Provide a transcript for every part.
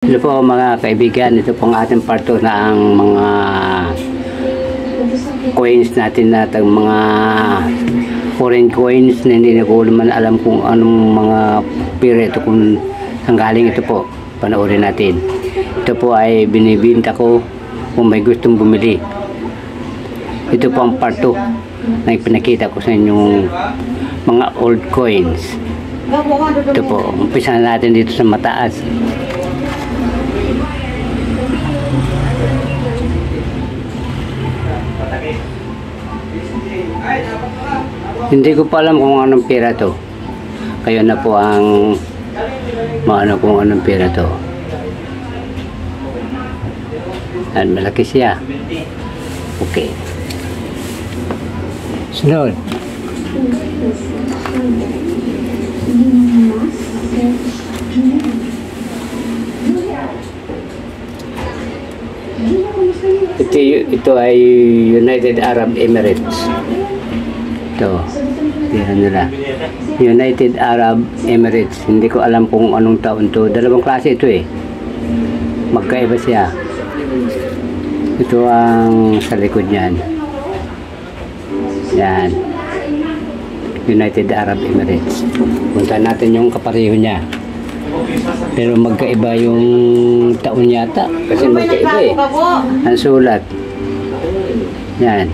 Ito po mga kaibigan, ito pong ating part 2 na ang mga coins natin mga foreign coins na hindi na ko naman alam kung anong mga pera ito, kung saan galing ito po. Panoorin natin. Ito po ay binibinta ko kung may gustong bumili. Ito po ang part 2 na ipinakita ko sa inyong mga old coins. Ito po, umpisa natin dito sa mataas. Hindi ko pa alam kung anong pera to. Kayo na po ang maano kung anong pera to. At malaki siya. Okay. Sunod. Ito ay United Arab Emirates. Ito, yan nila. United Arab Emirates. Hindi ko alam kung anong taon to. Dalawang klase ito eh. Magkaiba siya. Ito ang sa likod niyan. Yan. United Arab Emirates. Puntahan natin yung kapareho niya. Pero magkaiba yung taon yata. Kasi magkaiba eh. Ang sulat. Yan.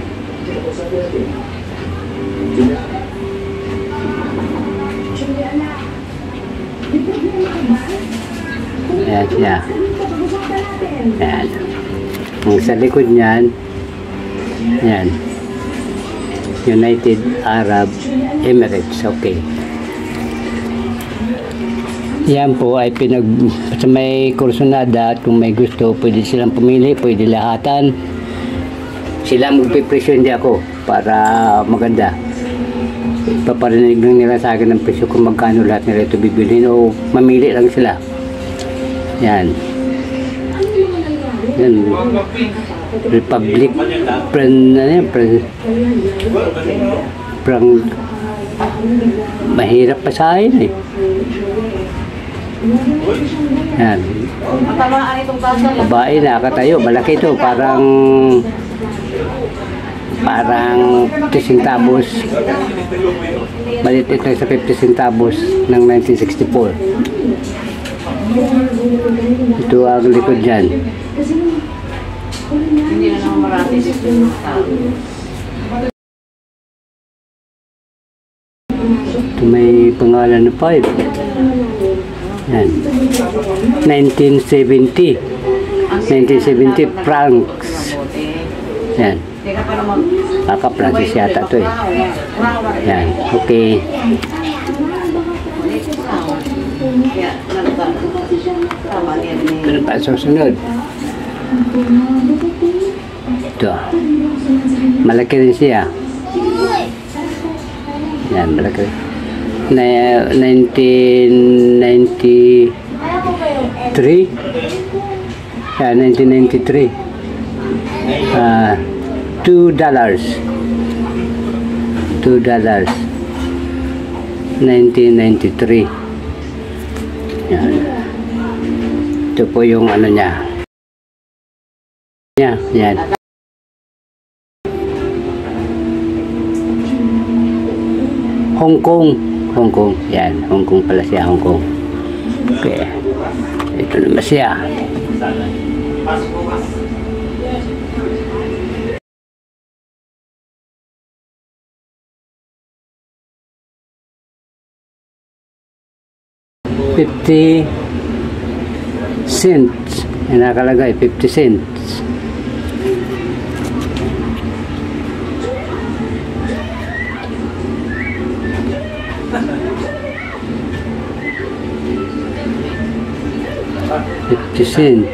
Yan siya. Yan. Ang sa likod niyan, yan. United Arab Emirates. Okay. Yan po ay sa may kursunada, at kung may gusto, pwede silang pumili, pwede lahatan. Sila magpipresyo, hindi ako, para maganda. Paparinig lang nila sa akin ng presyo kung magkano lahat nila ito bibilhin o mamili lang sila. Yan. Yan. Republic mahirap pa sa akin eh. Yan. Babae nakatayo, malaki ito, parang 50 centavos. Malit ito sa 50 centavos ng 1964. Ito ang likod dyan. Hindi na naman marami. Ito may pangalan na 5. Yan. 1970. 1970 francs. Yan. Kaka-Francis yata ito eh. Yan. Okay. Ano pa susunod? Ito. Malaki rin siya. Yan, malaki rin. 1993. Yan, 1993. $2. $2. 1993. Yan. Ito po yung ano niya. Yan. Hong Kong. Yan. Hong Kong pala siya. Hong Kong. Okay. Ito naman siya. $50 cents. Yan nakalagay, 50 cents. $50.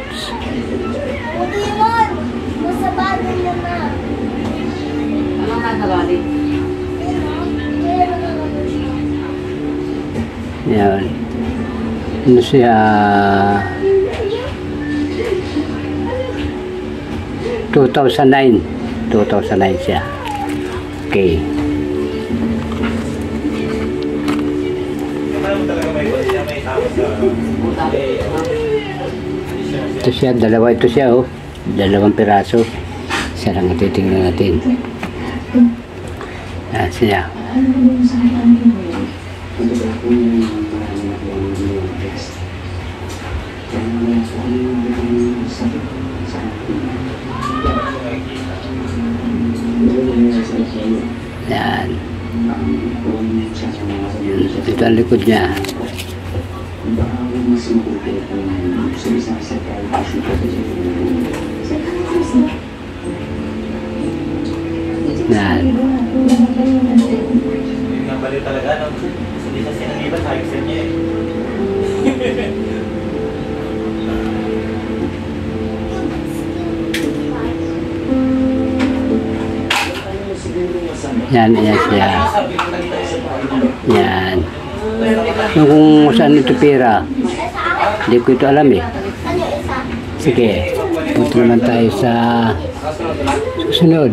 Yan. Ano siya? 2009. 2009 siya. Okay. Ito siya, dalawa ito siya oh. Dalawang piraso. Isa lang titingnan natin. Siya. Yan. Ito ang likod niya. Yan. Yung nabaliw talaga, no? Hindi siya sinaniban, sayang sa niya eh. Yan, yan siya. Yan. Yung kung saan ito pira, hindi ko ito alam eh. Sige, punta naman tayo sa susunod.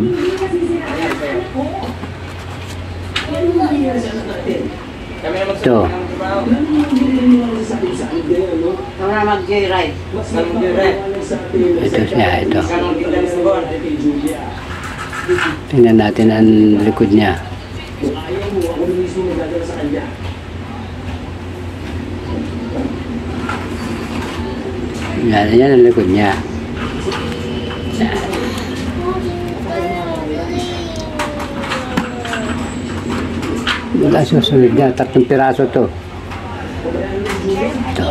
Ito. Ito siya, ito. Tingnan natin ang likod niya. Yan ang likod niya. Yan. Wala susunod niya. 3 piraso to. Ito.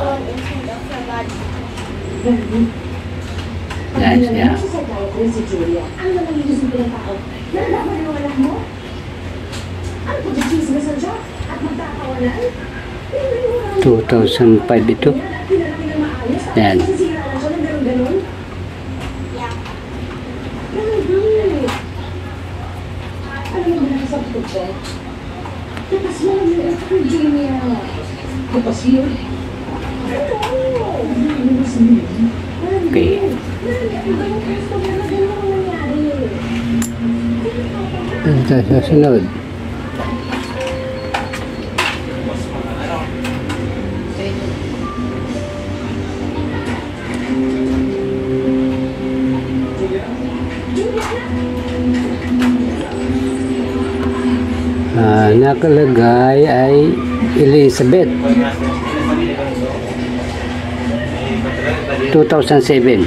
Yan siya. 2005 ito. Yan. Okay. Ito sa sunod. Nakalagay ay Elizabeth 2007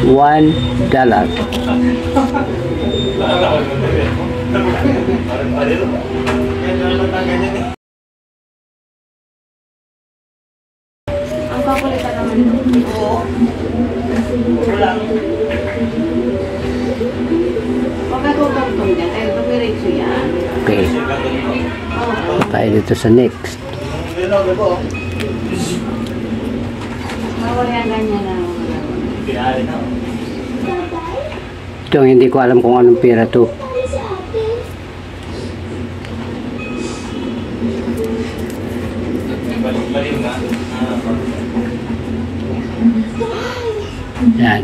$1. Ang pakulitan naman ito. Huwag ka tutugtong dyan, kaya papiritso yan. Okay. Tayo dito sa next. Mawala yan ganyan na. Ito hindi ko alam kung anong pera to. Yan.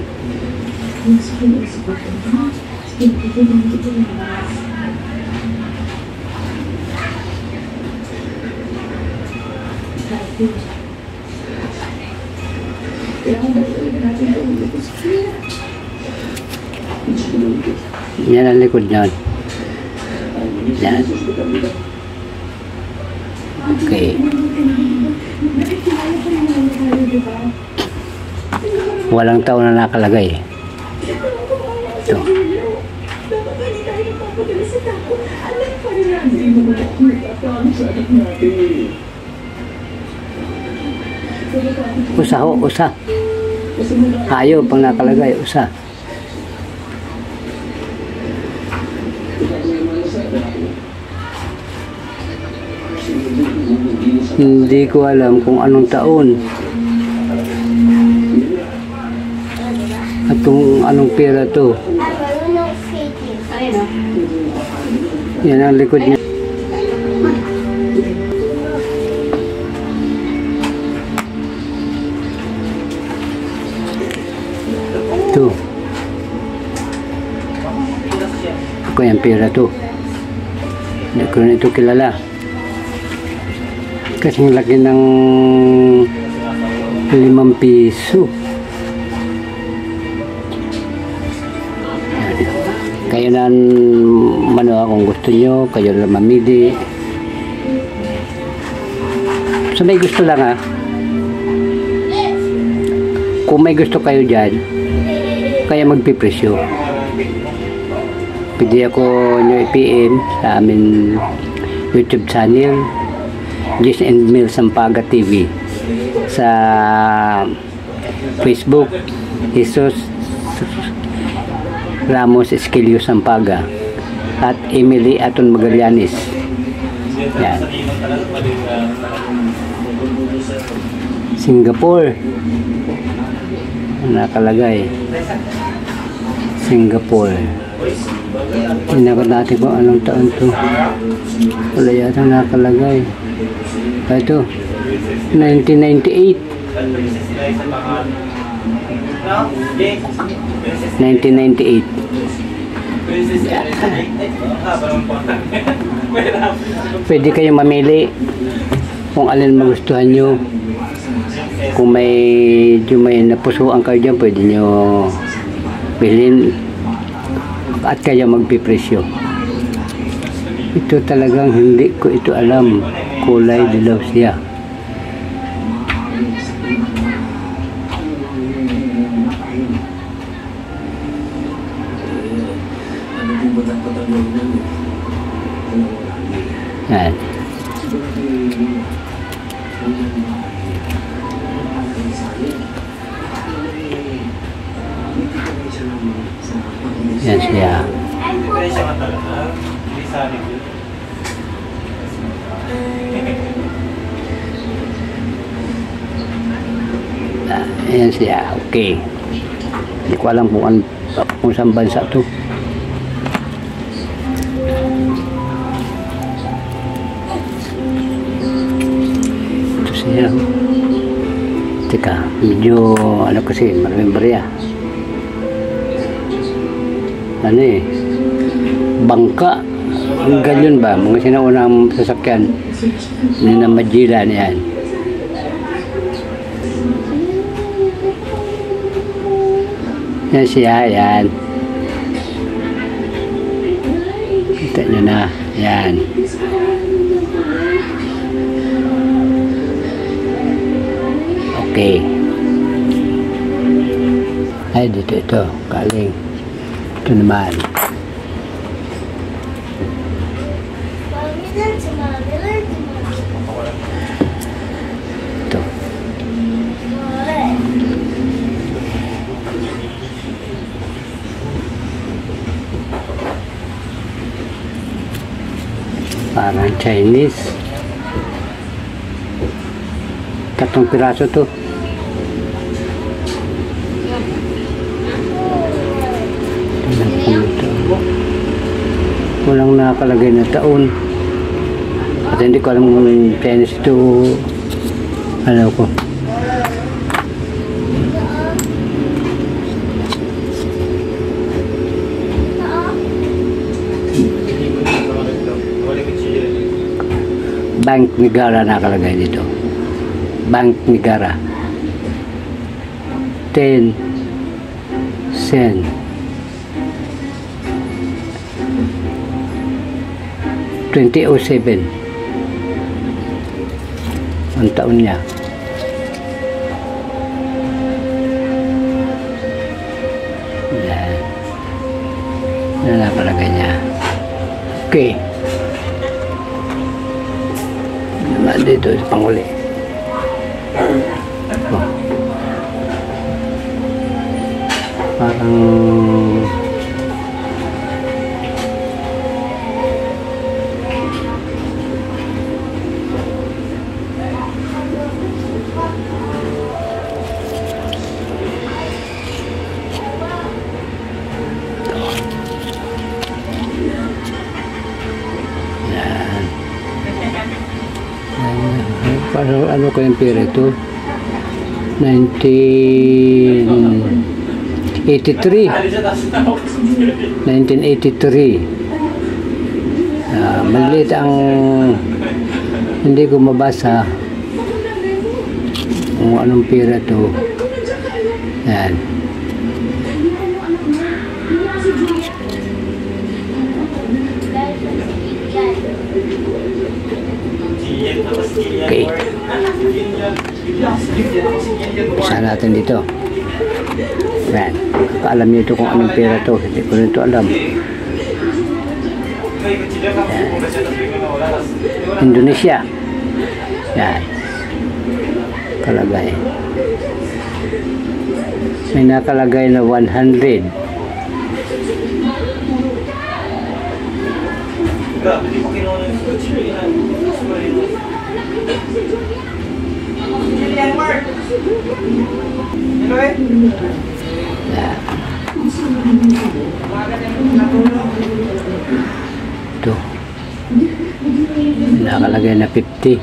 Yan ang likod niyan. Yan. Okay. Walang taon na nakalagay. Ito. Usa ho, usa. Ayaw pang nakalagay, usa. Hindi ko alam kung anong taon at kung anong pera to. Yan ang likod niya. Ito. Ako yung pera to. Hindi ko na ito kilala. Kasing laki ng 5 piso. Yan. Kayo na kung gusto nyo, kayo na mamili. So may gusto lang kung may gusto kayo dyan, kaya magpipresyo. Pwede ako nyo i-PM sa amin YouTube channel, Jess and Mel Sampaga TV. Sa Facebook, Jesus Ramos Esquilio Sampaga at Emily Aton Magallanes. Yan. Singapore nakalagay. Singapore. Tingnan natin kung anong taon to. Wala yata nakalagay. Ito 1998. 1998. Pwede kayong mamili kung alin magustuhan nyo. Kung may napusuan kayo dyan, pwede nyo bilhin at kaya magpipresyo. Ito talagang hindi ko ito alam. Kulay dilaw siya. Yan. Yan siya. Ayan siya. Okay. Hindi ko alam kung saan bansa to. Ito siya. Teka, medyo ano kasi, maraming barya. Ano bangka. Ang galyon ba? Mga sinaunang sasakyan. Hindi na Magellan yan. Yan siya, yan. Kita nyo na, yan. Okay. Ay, dito ito, kaling. Ito naman. Ito. Parang Chinese. 3 piraso to. Walang nakalagay na taon. At hindi ko alam kung Chinese ito. Alam ko. Bank Negara nakalagay dito. Bank Negara. 10 cent. 2007 ang taon niya. Yan. Yan na palagay niya. Okay. Naman dito sa panguli. Oh. Parang parang ano ko yung pera ito 1983 maliit ang Hindi ko mabasa kung anong pera to. Yan. Okay. Isa natin dito. Yan. Alam niyo ito kung anong pera to. Hindi ko rin ito alam. Yan. Indonesia. Yan. Kalagay. May nakalagay na 100. Grabe, di mo kinuha ng scotch. Julian Mark! Hello eh? Yan. Ito. Nakalagay na 50.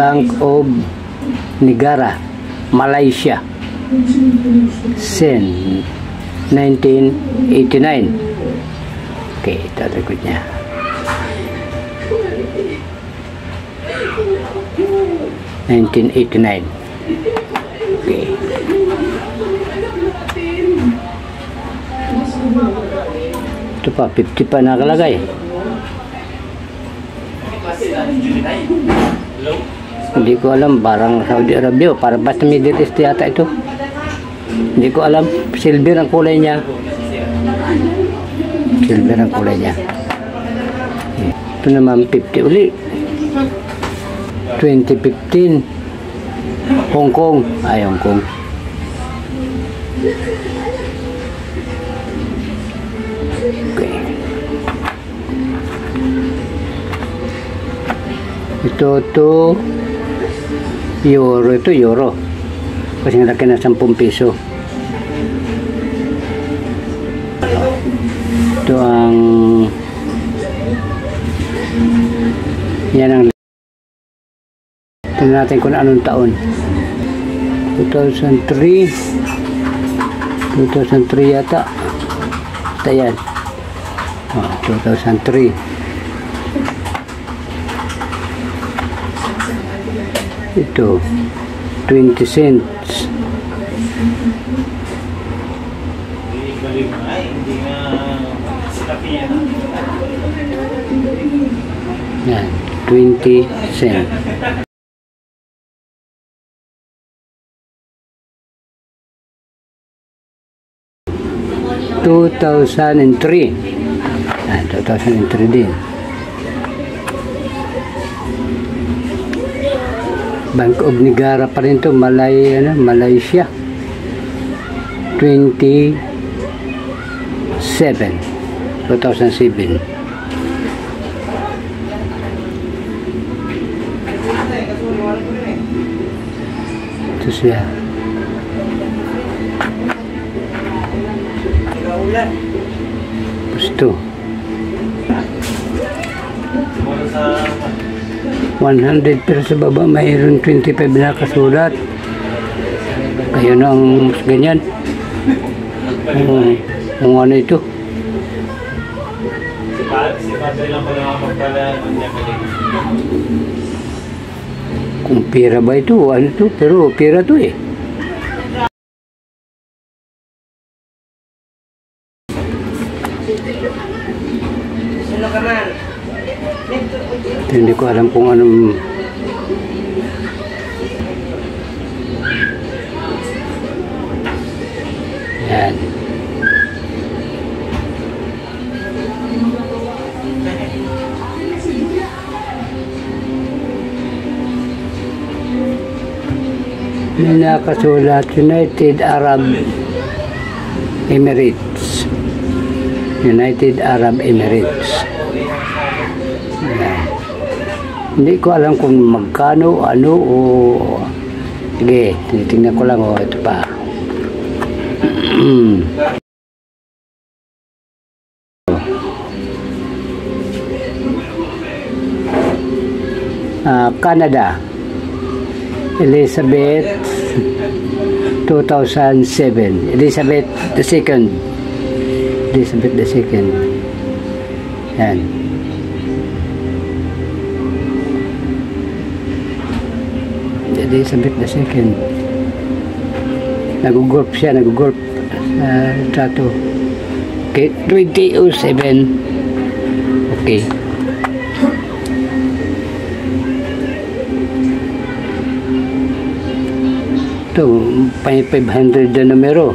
Bank of Negara, Malaysia. Sen 1989. Okay, ito likod niya. (1989). Okay. Ito pa, 50 pa nakalagay. Hindi ko alam, parang Saudi Arabia, parang basta Middle East yata ito. Hindi ko alam, silver ang kulay niya. Silver ang kulay niya. Ito naman 50 uli. 2015 Hong Kong. Ay, Hong Kong. Okay. Ito euro. Ito euro. Kasi ang laki na 10 piso. Ito ang yan ang tingnan natin kung anong taon. 2003 yata. Ito yan. 2003. Ito 20 cents. Yan, 20 cents. (2003). Yan, 2003 din. Bank of Negara pa rin to, Malaysia. 2007. Ito siya. Gusto. 100 pero sa baba mayroon 25 na kasulat. Kayo na ang mas ganyan. Kung ano ito. Si Padre lang pala magpala. Kung pera ba ito? Ano ito? Pero pera to eh. Hindi ko alam kung anong yan. May nakasulat United Arab Emirates. United Arab Emirates. Yan. Hindi ko alam kung magkano, ano, o sige, tinitingnan ko lang, o ito pa. Canada, Elizabeth 2007, Elizabeth II. Yan. Elizabeth II. Nag-gulp siya, nag-gulp sa retrato. Okay, 2007. Okay. Ito, 500 na numero.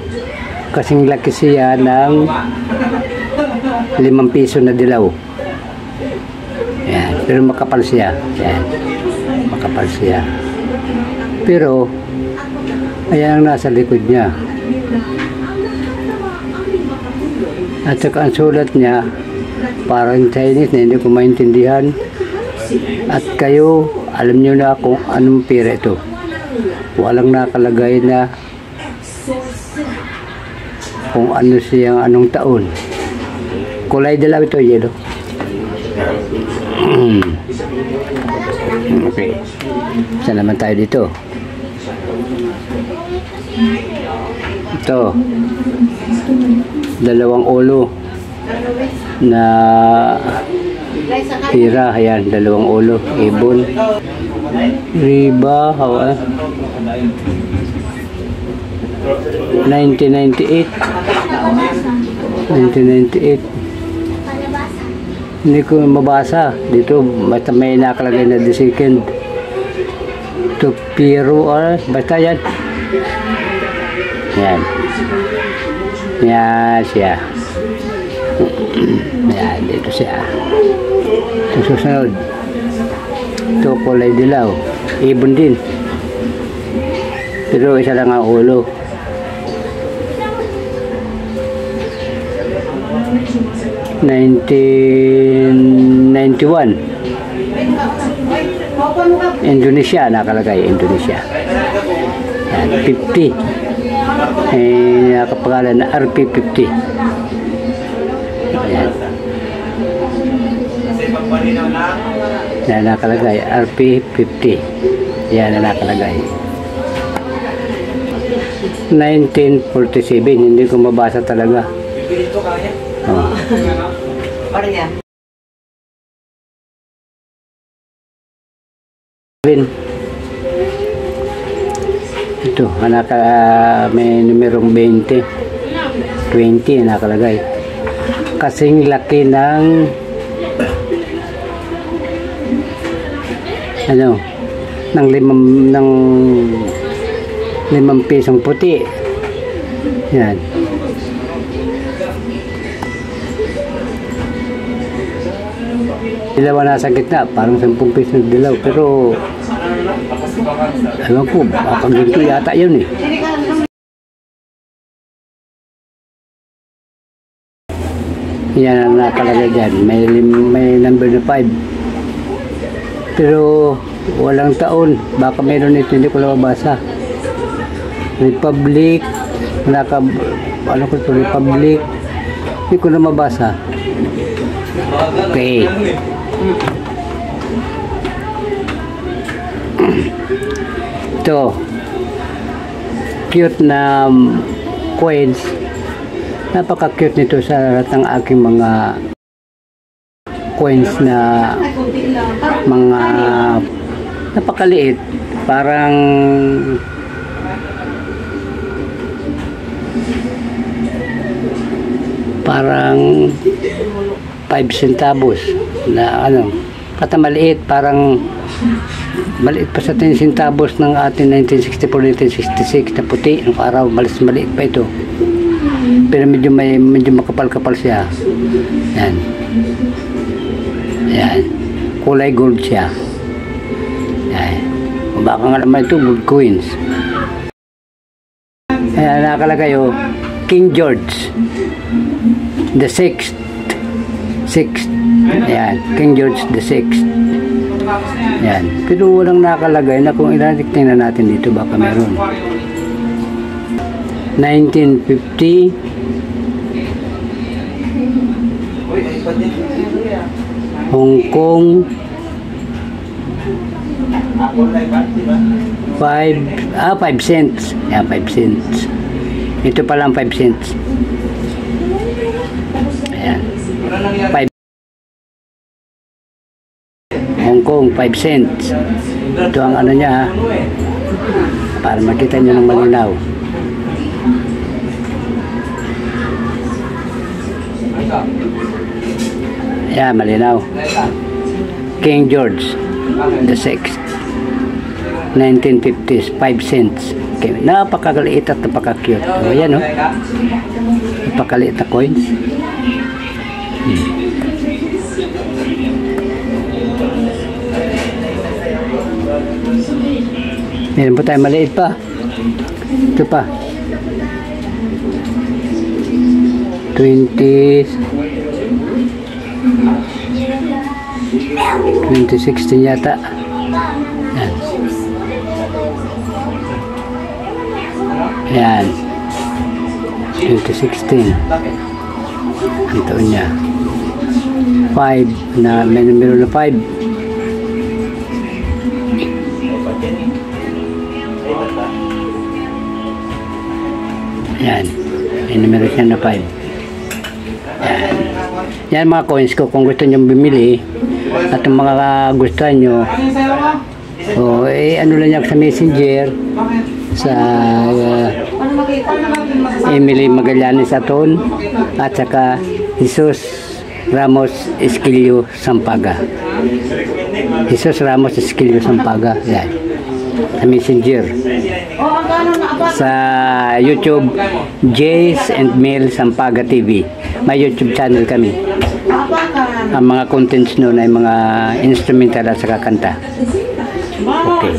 Kasing laki siya ng 5 piso na dilaw. Yan. Pero makapal siya. Yan. Makapal siya. Pero, ayan ang nasa likod niya. At saka ang sulat niya, parang Chinese na hindi ko maintindihan. At kayo, alam nyo na kung anong pera ito. Walang nakalagay na kung ano siyang anong taon. Kulay dilaw ito, yellow. Okay. Saan naman tayo dito? Ito. 2 ulo na pira. Ayan, 2 ulo. Ibon. Riba. 1998. Hindi ko mabasa dito, basta may nakalagay na the second to Pero basta yan. Yan siya. Yan, dito siya. Ito susunod. Ito kulay dilaw, ibon din, pero isa lang ang ulo. 1991. Indonesia nakalagay, Indonesia. Yan, 50. Nakapangalan na RP50. Ayan. Na nakalagay, RP50. Yan na nakalagay. 1947, hindi ko mabasa talaga. Oh. Ito, may numerong 20 nakalagay. Kasing laki ng ng 5 pisong puti. Yan. Dilaw na sa gitna, parang 10 piso ng dilaw, pero ewan ko, baka ganito yata yun eh. Yan ang nakalagay dyan, may number na 5, pero walang taon, baka meron ito, hindi ko lang mabasa. Republic, Republic, hindi ko na mabasa. Okay. Ito, cute na coins. Napaka-cute nito sa lahat ng aking mga coins na mga napakaliit. Parang parang 5 centavos na katamaliit, parang maliit pa sa 10 centavos ng ating 1964-1966 na puti ng araw, maliit pa ito, pero medyo makapal-kapal siya. Yan, kulay gold siya. Yan, baka nga naman ito gold coins. Ayan, nakalagay King George the Sixth. Ayan, King George the Sixth. Ayan, pero walang nakalagay na kung ilan. Tingnan natin dito, baka meron. 1950. Hong Kong 5 cents. Ayan, 5 cents. Ito pa lang 5 cents. Ayan, 5 Hong Kong 5 cents. Ito ang niya, Para makita nyo ng malinaw. Yan, malinaw. King George the Sixth, 1950s, 5 cents. Okay. Napakaliit at napaka-cute. O, yan, o. Napakaliit na coins. Meron po tayo maliit pa. Ito pa. 2016 yata. Yan. 2016. Ang taon niya. 5 na, may numero na 5. Yan. May numero siya na 5. Yan. Yan mga coins ko. Kung gusto nyo bumili at yung mga gustuhan nyo, o ano lang yan sa messenger, sa Emily Magallanes Aton, at saka Jesus Ramos Esquilio Sampaga. Jesus Ramos Esquilio Sampaga. Yan. Sa messenger. Sa YouTube, Jace and Mel Sampaga TV. May YouTube channel kami. Ang mga contents noon ay mga instrumental at saka kanta. Okay.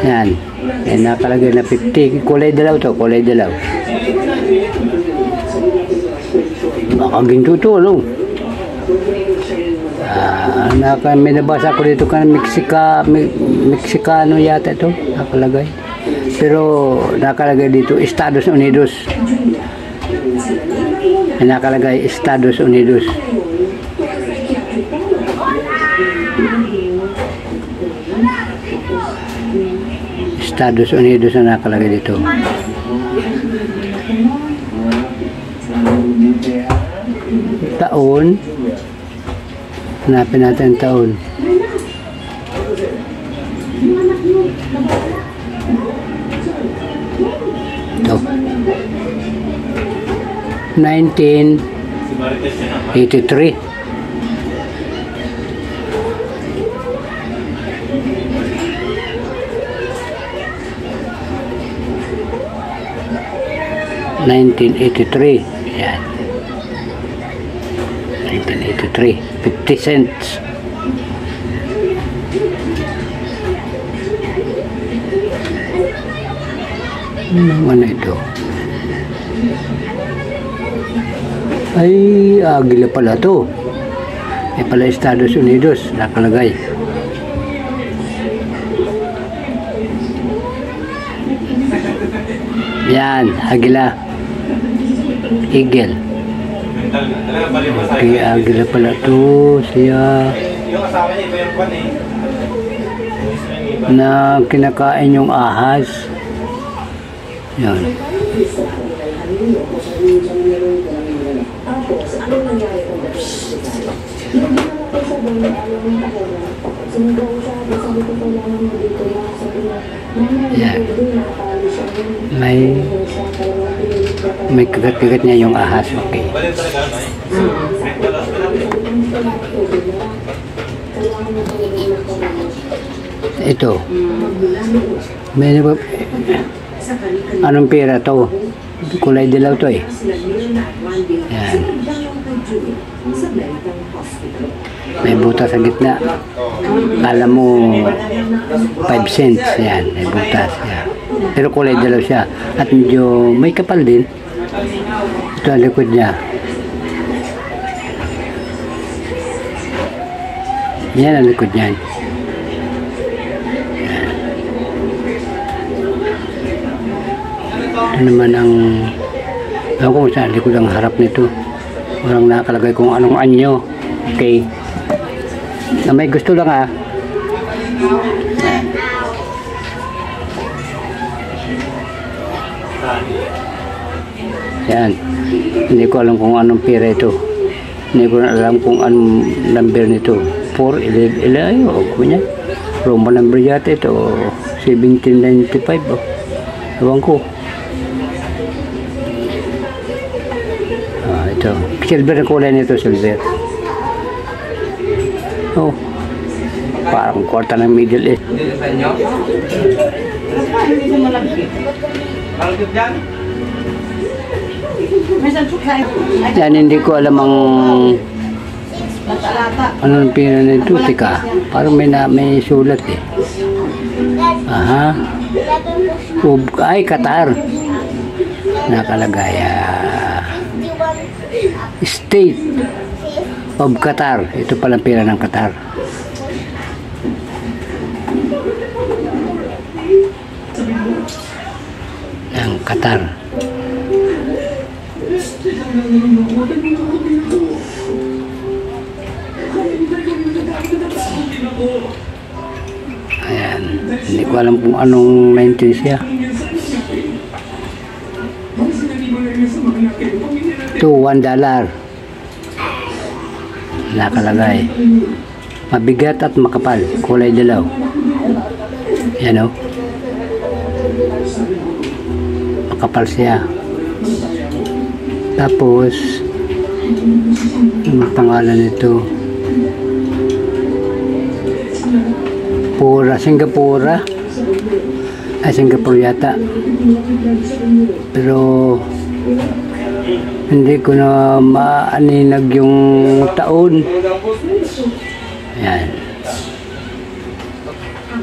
Yan. Yan nakalagay na 50. Kulay dilaw to. Kulay dilaw. Nakaginto to, no? May nabasa ko dito ka Mexicano yata ito. Nakalagay. Pero nakalagay dito Estados Unidos. Nakalagay Estados Unidos. Estados Unidos na nakalagay dito. Taon. Hanapin natin taon. Ito. 1983. Yan. 1983. 50 cents. Ano ito? Ay, agila pala to. Ay pala Estados Unidos. Nakalagay. Yan, agila. Eagle. Okay, agila pala to. Siya Yung asawa niya, iba yung kwan eh. na kinakain yung ahas. Yan. Yan. May kagat-kagat niya yung ahas. Okay. Balik talaga, no eh. Ito. May anong pera to? Kulay dilaw to eh. Yan. May butas sa gitna. Alam mo 5 cents. Yan. May butas. Yan. Pero kulay dilaw siya. At medyo may kapal din. Ito ang likod niya. Yan ang likod niyan. Ito naman ang alam ko saan likod ang harap nito. Walang nakalagay kung anong anyo. Okay. Na may gusto lang ah. Yan. Hindi ko alam kung anong pera ito. Hindi ko alam kung anong number nito. 4, 11, 11, ayun, huwag ko niya. Roman number yata ito. 1795 oh. Ewan ko. Ito. Silver ang kulay nito, silver. Oh. Parang kwarta ng Middle East. Hindi sa inyo? Hindi siya malagkit. Malagkit dyan? May sansok sa Yan, hindi ko alam ang lata-lata. ano ang pina nito. Tika. Parang may sulat eh. Aha. Ay, Qatar. Nakalagay. State of Qatar. Ito palang pera ng Qatar. Ng Qatar. Ayan. Hindi ko alam kung anong 90 siya. Ito, $1. Nakalagay. Mabigat at makapal. Kulay dilaw. Yan o. Makapal siya. Tapos, ang pangalan nito? Singapura. Ay, Singapore yata. Pero, hindi ko na maaninag yung taon. Ayan.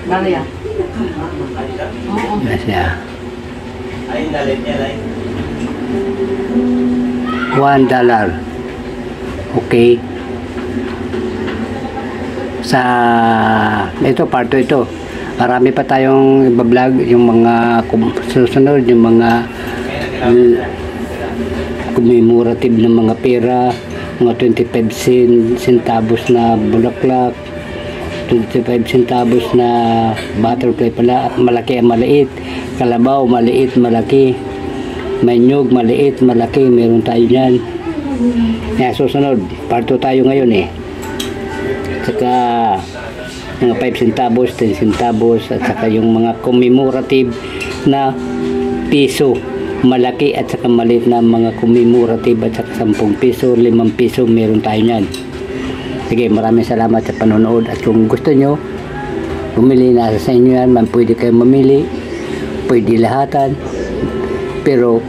Maria. Yan siya. Ay, nalit niya, ay. $1. Okay. Sa ito, parto ito. Marami pa tayong iba-vlog, yung mga susunod, yung mga commemorative ng mga pera, mga 25 centavos na bulaklak, 25 centavos na butterfly pala, malaki ang maliit, kalabaw, maliit, malaki, may nyug, maliit, malaki, meron tayo dyan. Kaya susunod, parto tayo ngayon eh. Saka mga 5 centavos, 10 centavos, at saka yung mga commemorative na piso, malaki at saka maliit na mga commemorative, at saka 10 piso, 5 piso, meron tayo nyan. Sige, maraming salamat sa panonood, at kung gusto nyo bumili, nasa sa inyo yan, pwede kayo mamili, pwede lahatan, pero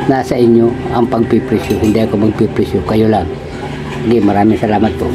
nasa inyo ang pagpipresyo, hindi ako magpipresyo, kayo lang. Sige, maraming salamat po.